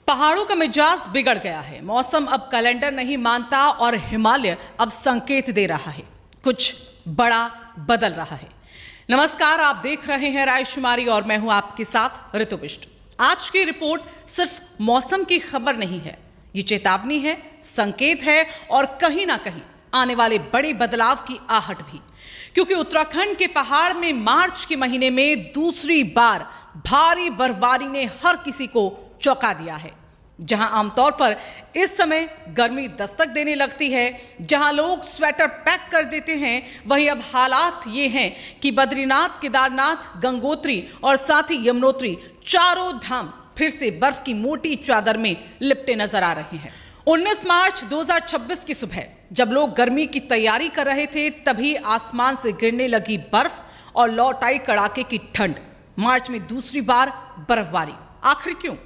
पहाड़ों का मिजाज बिगड़ गया है। मौसम अब कैलेंडर नहीं मानता और हिमालय अब संकेत दे रहा है, कुछ बड़ा बदल रहा है। नमस्कार, आप देख रहे हैं रायशुमारी और मैं हूं आपके साथ ऋतु बिष्ट। आज की रिपोर्ट सिर्फ मौसम की खबर नहीं है, ये चेतावनी है, संकेत है और कहीं ना कहीं आने वाले बड़े बदलाव की आहट भी, क्योंकि उत्तराखंड के पहाड़ में मार्च के महीने में दूसरी बार भारी बर्फबारी ने हर किसी को चौंका दिया है। जहां आमतौर पर इस समय गर्मी दस्तक देने लगती है, जहां लोग स्वेटर पैक कर देते हैं, वहीं अब हालात ये हैं कि बद्रीनाथ, केदारनाथ, गंगोत्री और साथ ही यमुनोत्री चारों धाम फिर से बर्फ की मोटी चादर में लिपटे नजर आ रहे हैं। 19 मार्च 2026 की सुबह जब लोग गर्मी की तैयारी कर रहे थे, तभी आसमान से गिरने लगी बर्फ और लौट आई कड़ाके की ठंड। मार्च में दूसरी बार बर्फबारी, आखिर क्यों?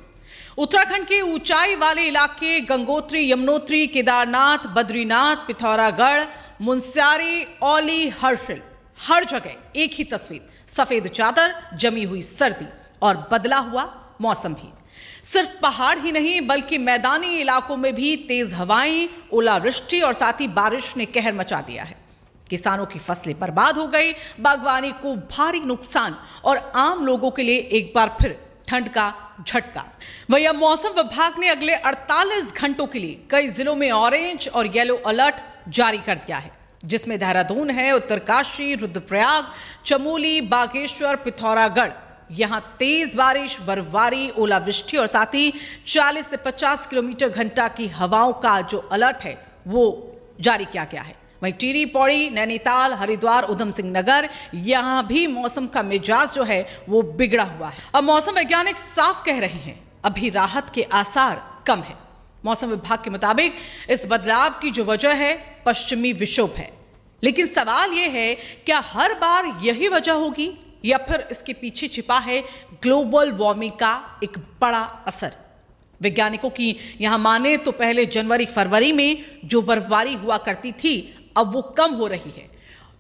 उत्तराखंड के ऊंचाई वाले इलाके गंगोत्री, यमुनोत्री, केदारनाथ, बद्रीनाथ, पिथौरागढ़, मुनस्यारी, औली, हर्षिल, हर जगह एक ही तस्वीर, सफेद चादर, जमी हुई सर्दी और बदला हुआ मौसम भी। सिर्फ पहाड़ ही नहीं बल्कि मैदानी इलाकों में भी तेज हवाएं, ओलावृष्टि और साथ ही बारिश ने कहर मचा दिया है। किसानों की फसलें बर्बाद हो गई, बागवानी को भारी नुकसान और आम लोगों के लिए एक बार फिर ठंड का झटका। वहीं अब मौसम विभाग ने अगले 48 घंटों के लिए कई जिलों में ऑरेंज और येलो अलर्ट जारी कर दिया है, जिसमें देहरादून है, उत्तरकाशी, रुद्रप्रयाग, चमोली, बागेश्वर, पिथौरागढ़। यहां तेज बारिश, बर्फबारी, ओलावृष्टि और साथ ही 40 से 50 किलोमीटर घंटा की हवाओं का जो अलर्ट है वो जारी किया गया है। वहीं टिहरी, पौड़ी, नैनीताल, हरिद्वार, उधम सिंह नगर, यहां भी मौसम का मिजाज जो है वो बिगड़ा हुआ है। अब मौसम वैज्ञानिक साफ कह रहे हैं, अभी राहत के आसार कम है। मौसम विभाग के मुताबिक इस बदलाव की जो वजह है पश्चिमी विक्षोभ है, लेकिन सवाल यह है क्या हर बार यही वजह होगी या फिर इसके पीछे छिपा है ग्लोबल वार्मिंग का एक बड़ा असर। वैज्ञानिकों की यहां माने तो पहले जनवरी फरवरी में जो बर्फबारी हुआ करती थी अब वो कम हो रही है।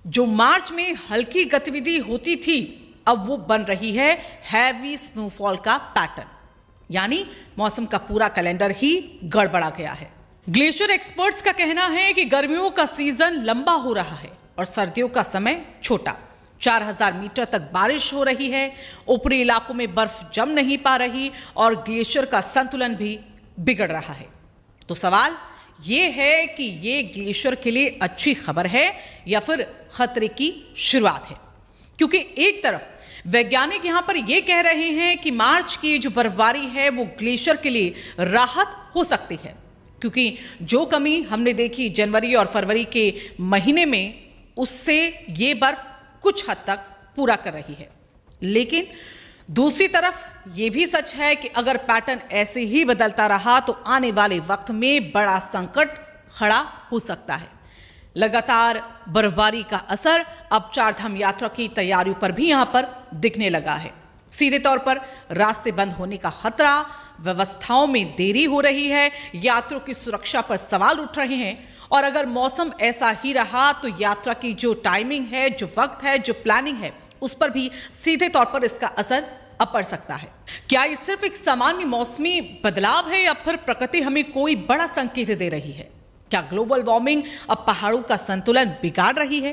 जो मार्च में हल्की गतिविधि होती थी अब वो बन रही है हैवी स्नोफॉल का पैटर्न, यानी मौसम का पूरा कैलेंडर ही गड़बड़ा गया है। ग्लेशियर एक्सपर्ट्स का कहना है कि गर्मियों का सीजन लंबा हो रहा है और सर्दियों का समय छोटा। 4000 मीटर तक बारिश हो रही है, ऊपरी इलाकों में बर्फ जम नहीं पा रही और ग्लेशियर का संतुलन भी बिगड़ रहा है। तो सवाल ये है कि ये ग्लेशियर के लिए अच्छी खबर है या फिर खतरे की शुरुआत है, क्योंकि एक तरफ वैज्ञानिक यहां पर यह कह रहे हैं कि मार्च की जो बर्फबारी है वो ग्लेशियर के लिए राहत हो सकती है, क्योंकि जो कमी हमने देखी जनवरी और फरवरी के महीने में उससे ये बर्फ कुछ हद तक पूरा कर रही है। लेकिन दूसरी तरफ यह भी सच है कि अगर पैटर्न ऐसे ही बदलता रहा तो आने वाले वक्त में बड़ा संकट खड़ा हो सकता है। लगातार बर्फबारी का असर अब चारधाम यात्रा की तैयारियों पर भी यहां पर दिखने लगा है। सीधे तौर पर रास्ते बंद होने का खतरा, व्यवस्थाओं में देरी हो रही है, यात्रियों की सुरक्षा पर सवाल उठ रहे हैं और अगर मौसम ऐसा ही रहा तो यात्रा की जो टाइमिंग है, जो वक्त है, जो प्लानिंग है, उस पर भी सीधे तौर पर इसका असर पड़ सकता है। क्या ये सिर्फ एक सामान्य मौसमी बदलाव है या फिर प्रकृति हमें कोई बड़ा संकेत दे रही है? क्या ग्लोबल वार्मिंग अब पहाड़ों का संतुलन बिगाड़ रही है?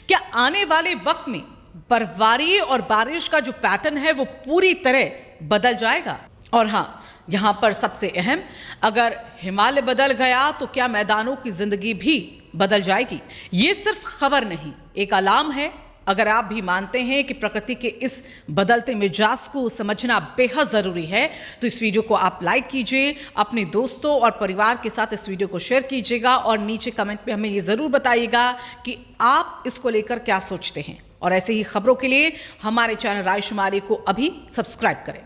क्या आने वाले वक्त में बर्फबारी और बारिश का जो पैटर्न है वो पूरी तरह बदल जाएगा? और हां, यहां पर सबसे अहम, अगर हिमालय बदल गया तो क्या मैदानों की जिंदगी भी बदल जाएगी? ये सिर्फ खबर नहीं, एक अलार्म है। अगर आप भी मानते हैं कि प्रकृति के इस बदलते मिजाज को समझना बेहद जरूरी है तो इस वीडियो को आप लाइक कीजिए, अपने दोस्तों और परिवार के साथ इस वीडियो को शेयर कीजिएगा और नीचे कमेंट में हमें ये जरूर बताइएगा कि आप इसको लेकर क्या सोचते हैं। और ऐसे ही खबरों के लिए हमारे चैनल रायशुमारी को अभी सब्सक्राइब करें।